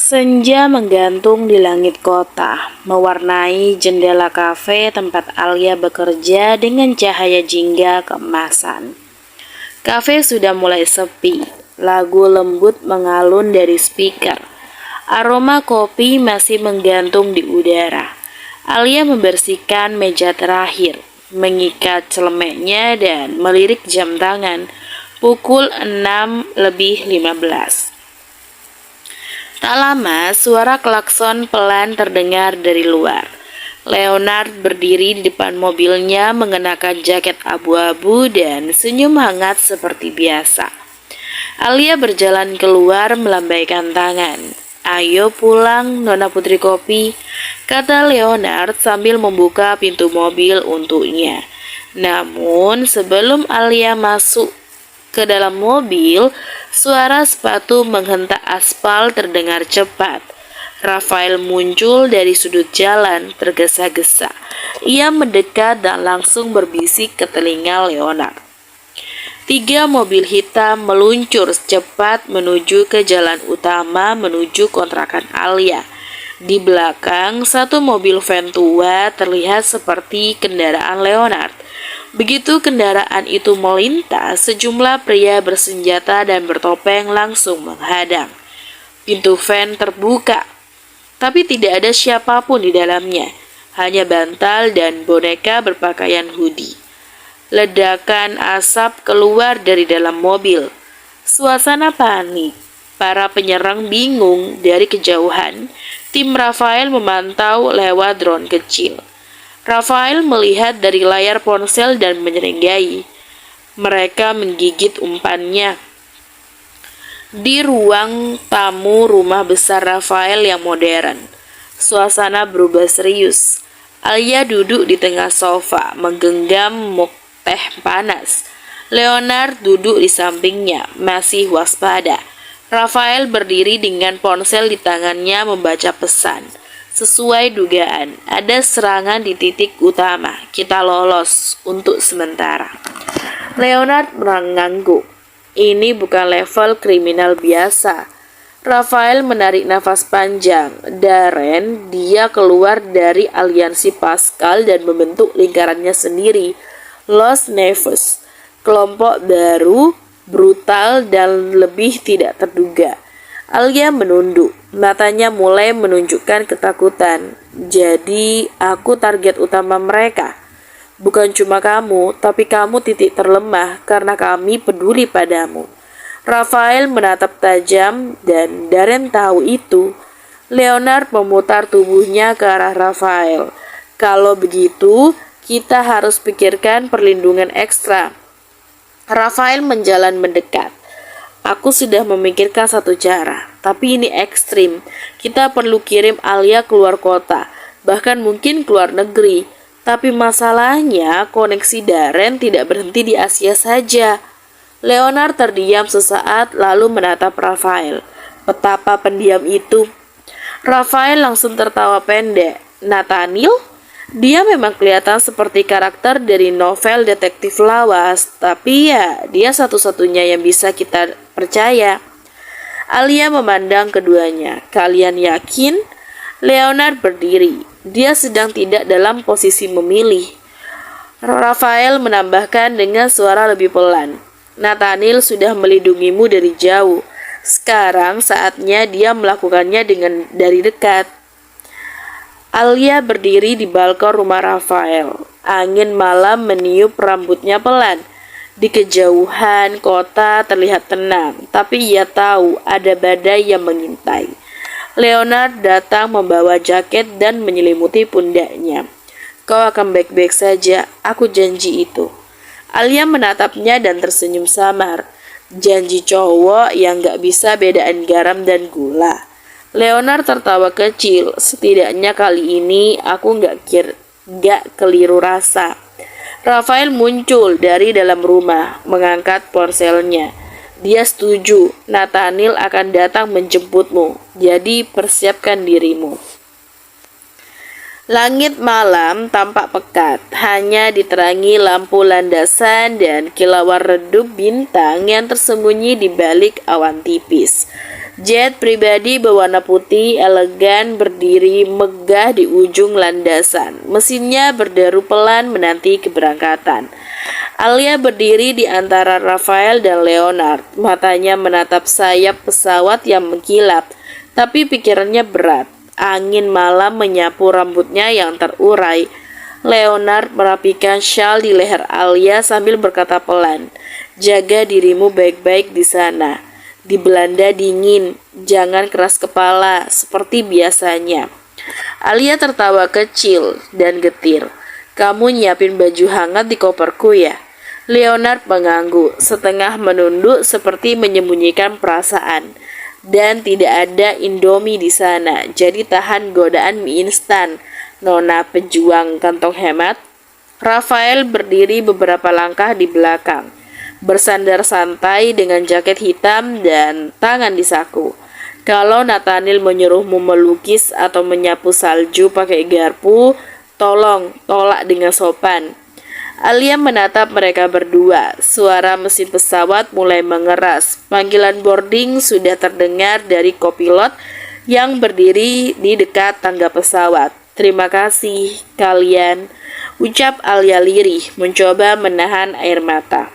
Senja menggantung di langit kota, mewarnai jendela kafe tempat Alia bekerja dengan cahaya jingga keemasan. Kafe sudah mulai sepi, lagu lembut mengalun dari speaker. Aroma kopi masih menggantung di udara. Alia membersihkan meja terakhir, mengikat celemeknya dan melirik jam tangan. Pukul 6:15. Tak lama, suara klakson pelan terdengar dari luar. Leonard berdiri di depan mobilnya mengenakan jaket abu-abu dan senyum hangat seperti biasa. Alia berjalan keluar melambaikan tangan. "Ayo pulang, Nona Putri Kopi," kata Leonard sambil membuka pintu mobil untuknya. Namun sebelum Alia masuk ke dalam mobil, suara sepatu menghentak aspal terdengar cepat. Rafael muncul dari sudut jalan tergesa-gesa. Ia mendekat dan langsung berbisik ke telinga Leonard. 3 mobil hitam meluncur cepat menuju ke jalan utama menuju kontrakan Alia. Di belakang, 1 mobil van tua terlihat seperti kendaraan Leonard. Begitu kendaraan itu melintas, sejumlah pria bersenjata dan bertopeng langsung menghadang. Pintu van terbuka, tapi tidak ada siapapun di dalamnya, hanya bantal dan boneka berpakaian hoodie. Ledakan asap keluar dari dalam mobil. Suasana panik. Para penyerang bingung dari kejauhan. Tim Rafael memantau lewat drone kecil. Rafael melihat dari layar ponsel dan menyeringai. Mereka menggigit umpannya. Di ruang tamu rumah besar Rafael yang modern, suasana berubah serius. Alia duduk di tengah sofa, menggenggam muk teh panas. Leonard duduk di sampingnya, masih waspada. Rafael berdiri dengan ponsel di tangannya membaca pesan. Sesuai dugaan, ada serangan di titik utama. Kita lolos untuk sementara. Leonard mengangguk. Ini bukan level kriminal biasa. Rafael menarik nafas panjang. Darren, dia keluar dari aliansi Pascal dan membentuk lingkarannya sendiri. Los Nevos, kelompok baru, brutal dan lebih tidak terduga. Alia menunduk, matanya mulai menunjukkan ketakutan. Jadi, aku target utama mereka. Bukan cuma kamu, tapi kamu titik terlemah karena kami peduli padamu. Rafael menatap tajam dan Darren tahu itu. Leonard memutar tubuhnya ke arah Rafael. Kalau begitu, kita harus pikirkan perlindungan ekstra. Rafael menjalan mendekat. Aku sudah memikirkan satu cara, tapi ini ekstrim. Kita perlu kirim Alia keluar kota, bahkan mungkin keluar negeri. Tapi masalahnya, koneksi Darren tidak berhenti di Asia saja. Leonard terdiam sesaat lalu menatap Rafael. Betapa pendiam itu. Rafael langsung tertawa pendek. Nathaniel? Dia memang kelihatan seperti karakter dari novel detektif lawas, tapi ya, dia satu-satunya yang bisa kita percaya. Alia memandang keduanya. Kalian yakin? Leonard berdiri. Dia sedang tidak dalam posisi memilih. Rafael menambahkan dengan suara lebih pelan. Nathaniel sudah melindungimu dari jauh. Sekarang saatnya dia melakukannya dari dekat. Alia berdiri di balkon rumah Rafael. Angin malam meniup rambutnya pelan. Di kejauhan kota terlihat tenang, tapi ia tahu ada badai yang mengintai. Leonard datang membawa jaket dan menyelimuti pundaknya. Kau akan baik-baik saja, aku janji itu. Alia menatapnya dan tersenyum samar. Janji cowok yang gak bisa bedain garam dan gula. Leonard tertawa kecil. Setidaknya kali ini aku gak keliru rasa. Rafael muncul dari dalam rumah, mengangkat ponselnya. Dia setuju, Nathaniel akan datang menjemputmu, jadi persiapkan dirimu. Langit malam tampak pekat, hanya diterangi lampu landasan dan kilauan redup bintang yang tersembunyi di balik awan tipis. Jet pribadi berwarna putih elegan berdiri megah di ujung landasan. Mesinnya berderu pelan menanti keberangkatan. Alia berdiri di antara Rafael dan Leonard. Matanya menatap sayap pesawat yang mengkilap, tapi pikirannya berat. Angin malam menyapu rambutnya yang terurai. Leonard merapikan syal di leher Alia sambil berkata pelan, "Jaga dirimu baik-baik di sana. Di Belanda dingin, jangan keras kepala seperti biasanya." Alia tertawa kecil dan getir. "Kamu nyiapin baju hangat di koperku ya?" Leonard mengangguk, setengah menunduk seperti menyembunyikan perasaan. "Dan tidak ada Indomie di sana, jadi tahan godaan mie instan, Nona pejuang kantong hemat." Rafael berdiri beberapa langkah di belakang, bersandar santai dengan jaket hitam dan tangan di saku. "Kalau Nathaniel menyuruhmu melukis atau menyapu salju pakai garpu, tolong tolak dengan sopan." Alia menatap mereka berdua. Suara mesin pesawat mulai mengeras. Panggilan boarding sudah terdengar dari kopilot yang berdiri di dekat tangga pesawat. "Terima kasih kalian," ucap Alia lirih, mencoba menahan air mata.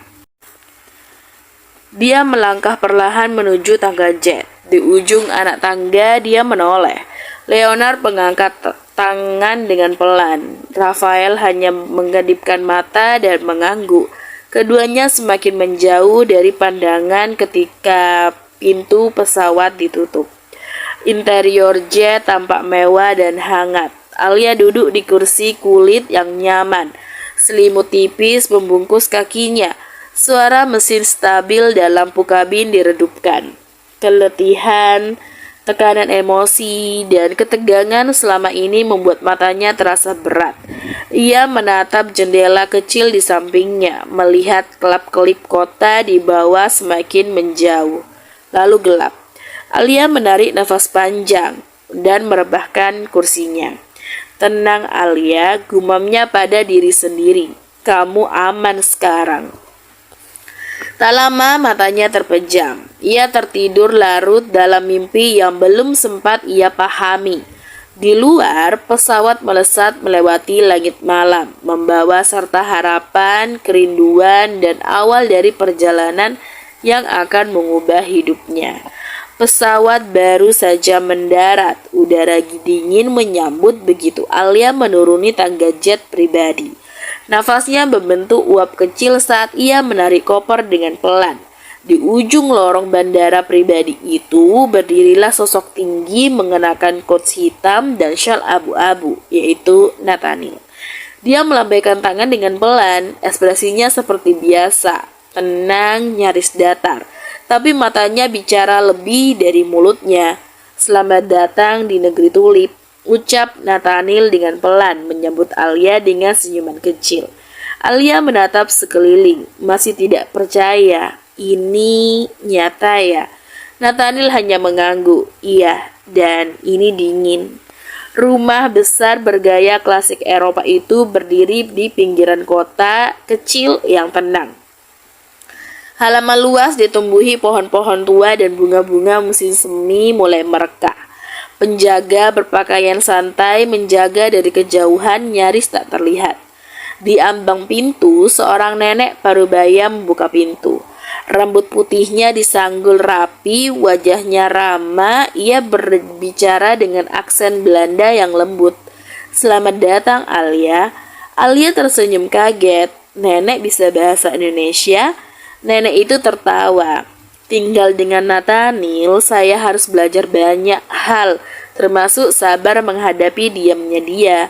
Dia melangkah perlahan menuju tangga jet. Di ujung anak tangga dia menoleh. Leonard mengangkat tangan dengan pelan. Rafael hanya mengadipkan mata dan mengangguk. Keduanya semakin menjauh dari pandangan ketika pintu pesawat ditutup. Interior jet tampak mewah dan hangat. Alia duduk di kursi kulit yang nyaman. Selimut tipis membungkus kakinya. Suara mesin stabil dan lampu kabin diredupkan. Keletihan, tekanan emosi, dan ketegangan selama ini membuat matanya terasa berat. Ia menatap jendela kecil di sampingnya, melihat kelap-kelip kota di bawah semakin menjauh, lalu gelap. Alia menarik nafas panjang dan merebahkan kursinya. "Tenang Alia," gumamnya pada diri sendiri. "Kamu aman sekarang." Tak lama matanya terpejam. Ia tertidur larut dalam mimpi yang belum sempat ia pahami. Di luar, pesawat melesat melewati langit malam, membawa serta harapan, kerinduan, dan awal dari perjalanan yang akan mengubah hidupnya. Pesawat baru saja mendarat, udara dingin menyambut begitu Alia menuruni tangga jet pribadi. Nafasnya membentuk uap kecil saat ia menarik koper dengan pelan. Di ujung lorong bandara pribadi itu berdirilah sosok tinggi mengenakan coat hitam dan syal abu-abu, yaitu Nathaniel. Dia melambaikan tangan dengan pelan, ekspresinya seperti biasa, tenang, nyaris datar. Tapi matanya bicara lebih dari mulutnya. "Selamat datang di negeri tulip," ucap Nathaniel dengan pelan, menyambut Alia dengan senyuman kecil. Alia menatap sekeliling, masih tidak percaya. "Ini nyata ya?" Nathaniel hanya mengangguk. "Iya, dan ini dingin." Rumah besar bergaya klasik Eropa itu berdiri di pinggiran kota kecil yang tenang. Halaman luas ditumbuhi pohon-pohon tua dan bunga-bunga musim semi mulai merekah. Penjaga berpakaian santai menjaga dari kejauhan nyaris tak terlihat. Di ambang pintu, seorang nenek parubaya membuka pintu. Rambut putihnya disanggul rapi, wajahnya ramah. Ia berbicara dengan aksen Belanda yang lembut. "Selamat datang Alia." Alia tersenyum kaget. Nenek bisa bahasa Indonesia? Nenek itu tertawa. "Tinggal dengan Nathaniel, saya harus belajar banyak hal, termasuk sabar menghadapi diamnya dia."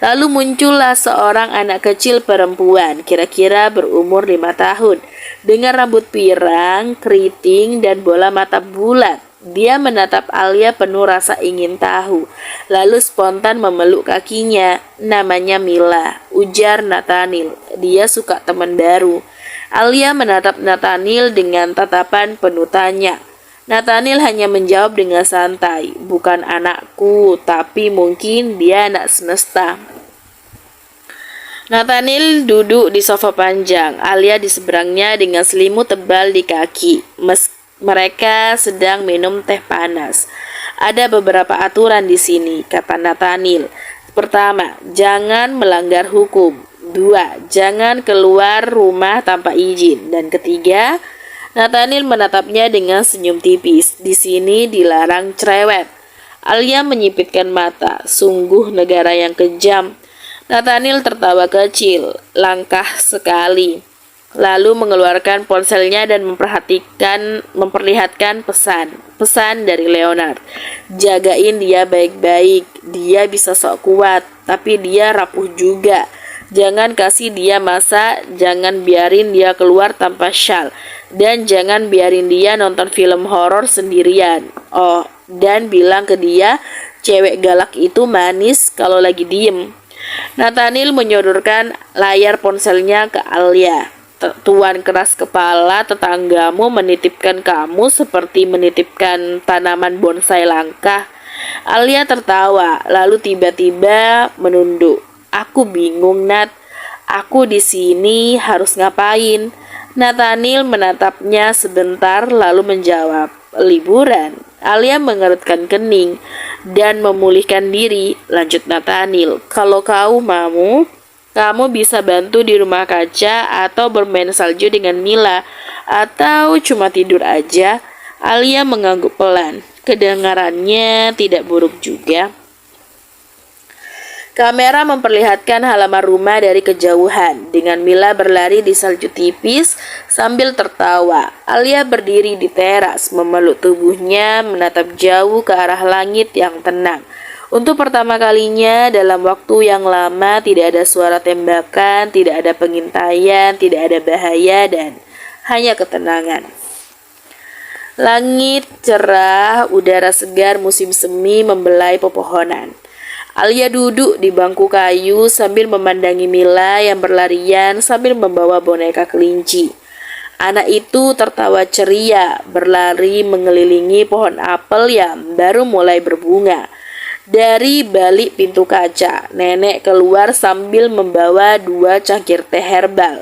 Lalu muncullah seorang anak kecil perempuan, kira-kira berumur 5 tahun, dengan rambut pirang, keriting, dan bola mata bulat. Dia menatap Alia penuh rasa ingin tahu, lalu spontan memeluk kakinya. "Namanya Mila," ujar Nathaniel. "Dia suka teman baru." Alia menatap Nathaniel dengan tatapan penuh tanya. Nathaniel hanya menjawab dengan santai, "Bukan anakku, tapi mungkin dia anak semesta." Nathaniel duduk di sofa panjang, Alia di seberangnya dengan selimut tebal di kaki. Mereka sedang minum teh panas. Ada beberapa aturan di sini, kata Nathaniel. Pertama, jangan melanggar hukum. Dua, jangan keluar rumah tanpa izin. Dan ketiga, Nathaniel menatapnya dengan senyum tipis. Di sini dilarang cerewet. Alia menyipitkan mata. Sungguh negara yang kejam. Nathaniel tertawa kecil, langkah sekali. Lalu mengeluarkan ponselnya dan memperlihatkan pesan dari Leonard. Jagain dia baik-baik. Dia bisa sok kuat, tapi dia rapuh juga. Jangan kasih dia masa, jangan biarin dia keluar tanpa syal, dan jangan biarin dia nonton film horor sendirian. Oh, dan bilang ke dia, cewek galak itu manis kalau lagi diem. Nathaniel menyodorkan layar ponselnya ke Alia. Tuan keras kepala, tetanggamu menitipkan kamu seperti menitipkan tanaman bonsai langka. Alia tertawa, lalu tiba-tiba menunduk. Aku bingung, Nat. Aku di sini harus ngapain? Nathaniel menatapnya sebentar lalu menjawab, liburan. Alia mengerutkan kening dan memulihkan diri. Lanjut Nathaniel, kalau kau mau, kamu bisa bantu di rumah kaca atau bermain salju dengan Mila, atau cuma tidur aja. Alia mengangguk pelan. Kedengarannya tidak buruk juga. Kamera memperlihatkan halaman rumah dari kejauhan, dengan Mila berlari di salju tipis sambil tertawa. Alia berdiri di teras, memeluk tubuhnya, menatap jauh ke arah langit yang tenang. Untuk pertama kalinya dalam waktu yang lama tidak ada suara tembakan, tidak ada pengintaian, tidak ada bahaya, dan hanya ketenangan. Langit cerah, udara segar musim semi membelai pepohonan. Alia duduk di bangku kayu sambil memandangi Mila yang berlarian sambil membawa boneka kelinci. Anak itu tertawa ceria, berlari mengelilingi pohon apel yang baru mulai berbunga. Dari balik pintu kaca, nenek keluar sambil membawa 2 cangkir teh herbal.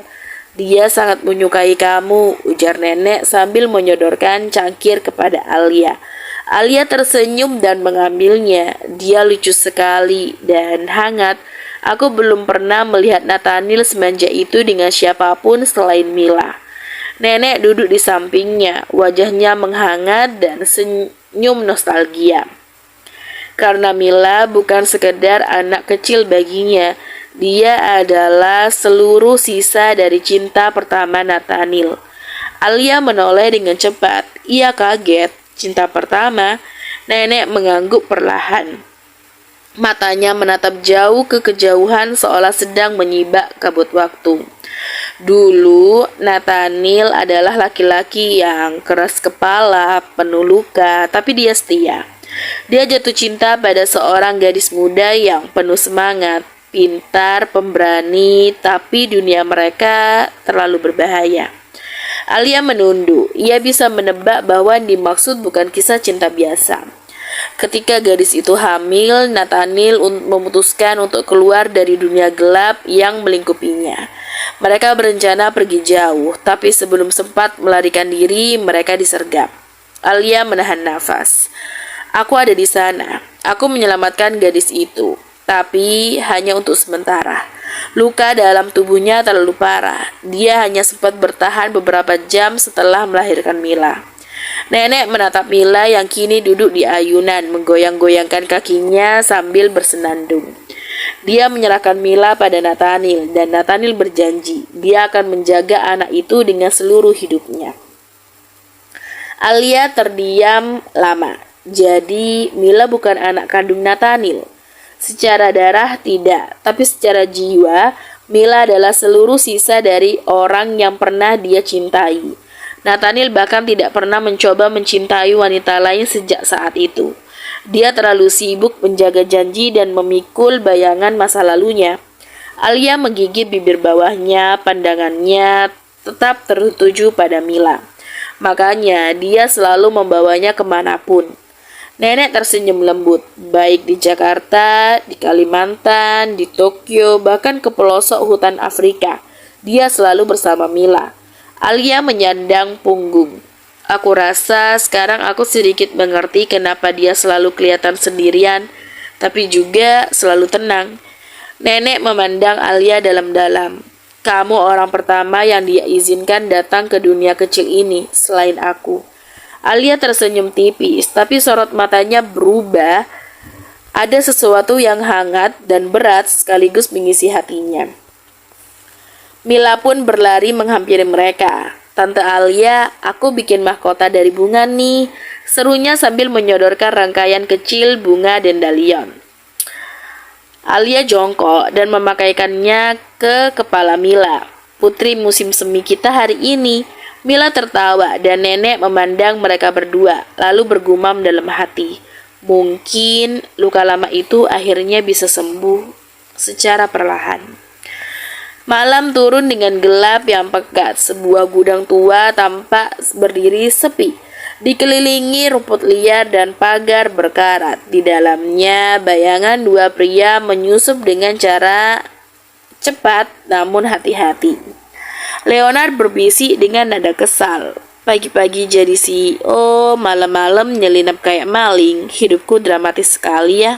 Dia sangat menyukai kamu, ujar nenek sambil menyodorkan cangkir kepada Alia. Alia tersenyum dan mengambilnya. Dia lucu sekali dan hangat. Aku belum pernah melihat Nathaniel semanja itu dengan siapapun selain Mila. Nenek duduk di sampingnya, wajahnya menghangat dan senyum nostalgia. Karena Mila bukan sekedar anak kecil baginya, dia adalah seluruh sisa dari cinta pertama Nathaniel. Alia menoleh dengan cepat. Ia kaget. Cinta pertama? Nenek mengangguk perlahan. Matanya menatap jauh ke kejauhan seolah sedang menyibak kabut waktu. Dulu, Nathaniel adalah laki-laki yang keras kepala, penuh luka, tapi dia setia. Dia jatuh cinta pada seorang gadis muda yang penuh semangat, pintar, pemberani, tapi dunia mereka terlalu berbahaya. Alia menunduk. Ia bisa menebak bahwa yang dimaksud bukan kisah cinta biasa. Ketika gadis itu hamil, Nathaniel memutuskan untuk keluar dari dunia gelap yang melingkupinya. Mereka berencana pergi jauh, tapi sebelum sempat melarikan diri, mereka disergap. Alia menahan nafas. Aku ada di sana. Aku menyelamatkan gadis itu, tapi hanya untuk sementara. Luka dalam tubuhnya terlalu parah. Dia hanya sempat bertahan beberapa jam setelah melahirkan Mila. Nenek menatap Mila yang kini duduk di ayunan, menggoyang-goyangkan kakinya sambil bersenandung. Dia menyerahkan Mila pada Nathaniel, dan Nathaniel berjanji dia akan menjaga anak itu dengan seluruh hidupnya. Alia terdiam lama. Jadi Mila bukan anak kandung Nathaniel. Secara darah tidak, tapi secara jiwa, Mila adalah seluruh sisa dari orang yang pernah dia cintai. Nathaniel bahkan tidak pernah mencoba mencintai wanita lain sejak saat itu. Dia terlalu sibuk menjaga janji dan memikul bayangan masa lalunya. Alia menggigit bibir bawahnya, pandangannya tetap tertuju pada Mila. Makanya dia selalu membawanya kemanapun. Nenek tersenyum lembut, baik di Jakarta, di Kalimantan, di Tokyo, bahkan ke pelosok hutan Afrika. Dia selalu bersama Mila. Alia menyandang punggung. aku rasa sekarang aku sedikit mengerti kenapa dia selalu kelihatan sendirian, tapi juga selalu tenang. Nenek memandang Alia dalam-dalam. Kamu orang pertama yang dia izinkan datang ke dunia kecil ini, selain aku. Alia tersenyum tipis, tapi sorot matanya berubah. Ada sesuatu yang hangat dan berat sekaligus mengisi hatinya. Mila pun berlari menghampiri mereka. Tante Alia, aku bikin mahkota dari bunga nih, serunya sambil menyodorkan rangkaian kecil bunga dandelion. Alia jongkok dan memakaikannya ke kepala Mila. Putri musim semi kita hari ini. Mila tertawa dan nenek memandang mereka berdua, lalu bergumam dalam hati. Mungkin luka lama itu akhirnya bisa sembuh secara perlahan. Malam turun dengan gelap yang pekat. Sebuah gudang tua tampak berdiri sepi, dikelilingi rumput liar dan pagar berkarat. Di dalamnya bayangan dua pria menyusup dengan cara cepat namun hati-hati. Leonard berbisik dengan nada kesal. Pagi-pagi jadi CEO, malam-malam nyelinap kayak maling. Hidupku dramatis sekali ya.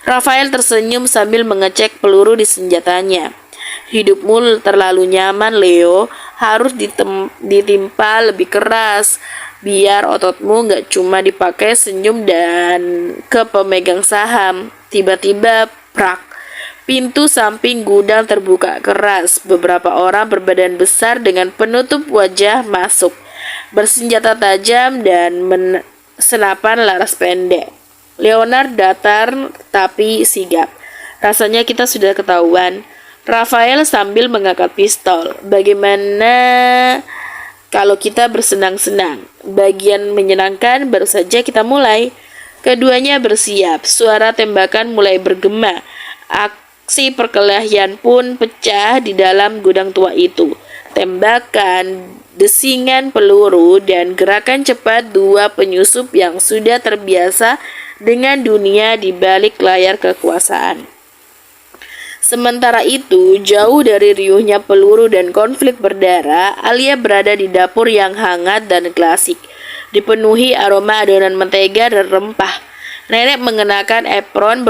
Rafael tersenyum sambil mengecek peluru di senjatanya. Hidupmu terlalu nyaman, Leo. Harus ditimpa lebih keras, biar ototmu gak cuma dipakai senyum dan ke pemegang saham. Tiba-tiba, prak, pintu samping gudang terbuka keras. Beberapa orang berbadan besar dengan penutup wajah masuk, bersenjata tajam dan senapan laras pendek. Leonard datar tapi sigap. Rasanya kita sudah ketahuan. Rafael sambil mengangkat pistol. Bagaimana kalau kita bersenang-senang? Bagian menyenangkan baru saja kita mulai. Keduanya bersiap. Suara tembakan mulai bergema. Aksi perkelahian pun pecah di dalam gudang tua itu. Tembakan, desingan peluru, dan gerakan cepat dua penyusup yang sudah terbiasa dengan dunia di balik layar kekuasaan. Sementara itu, jauh dari riuhnya peluru dan konflik berdarah, Alia berada di dapur yang hangat dan klasik, dipenuhi aroma adonan mentega dan rempah. Nenek mengenakan apron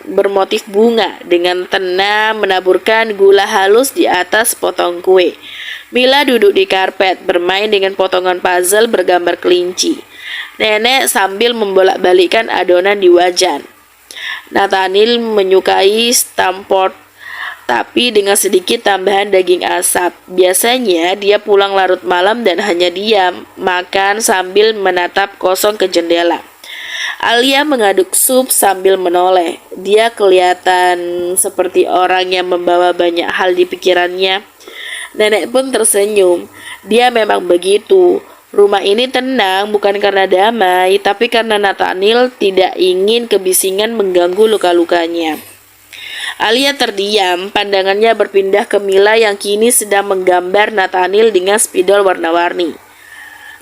bermotif bunga, dengan tenang menaburkan gula halus di atas potong kue. Mila duduk di karpet, bermain dengan potongan puzzle bergambar kelinci. Nenek sambil membolak-balikkan adonan di wajan. Nathaniel menyukai stampot, tapi dengan sedikit tambahan daging asap. Biasanya dia pulang larut malam dan hanya diam, makan sambil menatap kosong ke jendela. Alia mengaduk sup sambil menoleh. Dia kelihatan seperti orang yang membawa banyak hal di pikirannya. Nenek pun tersenyum. Dia memang begitu. Rumah ini tenang bukan karena damai, tapi karena Nathaniel tidak ingin kebisingan mengganggu luka-lukanya. Alia terdiam, pandangannya berpindah ke Mila yang kini sedang menggambar Nathaniel dengan spidol warna-warni.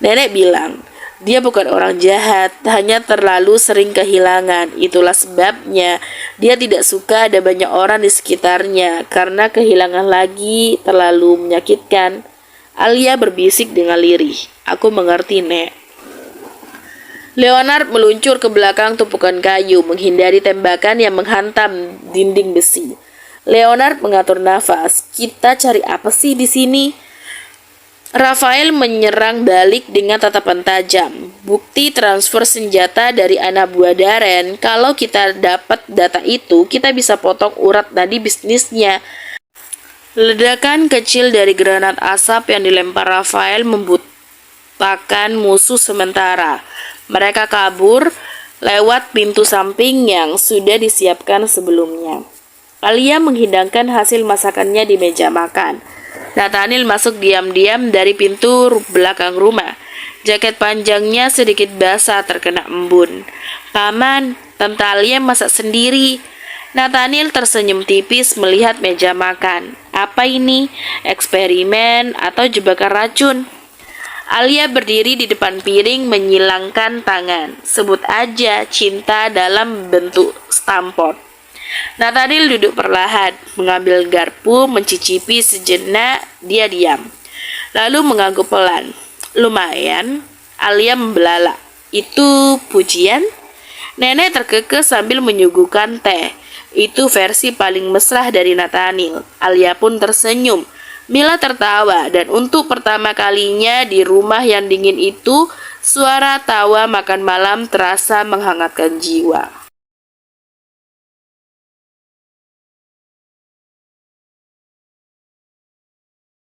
Nenek bilang, dia bukan orang jahat, hanya terlalu sering kehilangan. Itulah sebabnya dia tidak suka ada banyak orang di sekitarnya, karena kehilangan lagi terlalu menyakitkan. Alia berbisik dengan lirih. Aku mengerti, Nek. Leonard meluncur ke belakang tumpukan kayu, menghindari tembakan yang menghantam dinding besi. Leonard mengatur nafas. Kita cari apa sih di sini? Rafael menyerang balik dengan tatapan tajam. Bukti transfer senjata dari anak buah Darren. Kalau kita dapat data itu, kita bisa potong urat nadi bisnisnya. Ledakan kecil dari granat asap yang dilempar Rafael membutakan musuh sementara. Mereka kabur lewat pintu samping yang sudah disiapkan sebelumnya. Alia menghidangkan hasil masakannya di meja makan. Nathaniel masuk diam-diam dari pintu belakang rumah. Jaket panjangnya sedikit basah terkena embun. Paman, Tante Alia masak sendiri. Nathaniel tersenyum tipis melihat meja makan. Apa ini? Eksperimen atau jebakan racun? Alia berdiri di depan piring menyilangkan tangan. Sebut aja cinta dalam bentuk stampot. Nathaniel duduk perlahan, mengambil garpu, mencicipi sejenak, dia diam. Lalu mengangguk pelan. Lumayan. Alia membelalak. Itu pujian? Nenek terkekeh sambil menyuguhkan teh. Itu versi paling mesra dari Nathaniel. Alia pun tersenyum. Mila tertawa dan untuk pertama kalinya di rumah yang dingin itu, suara tawa makan malam terasa menghangatkan jiwa.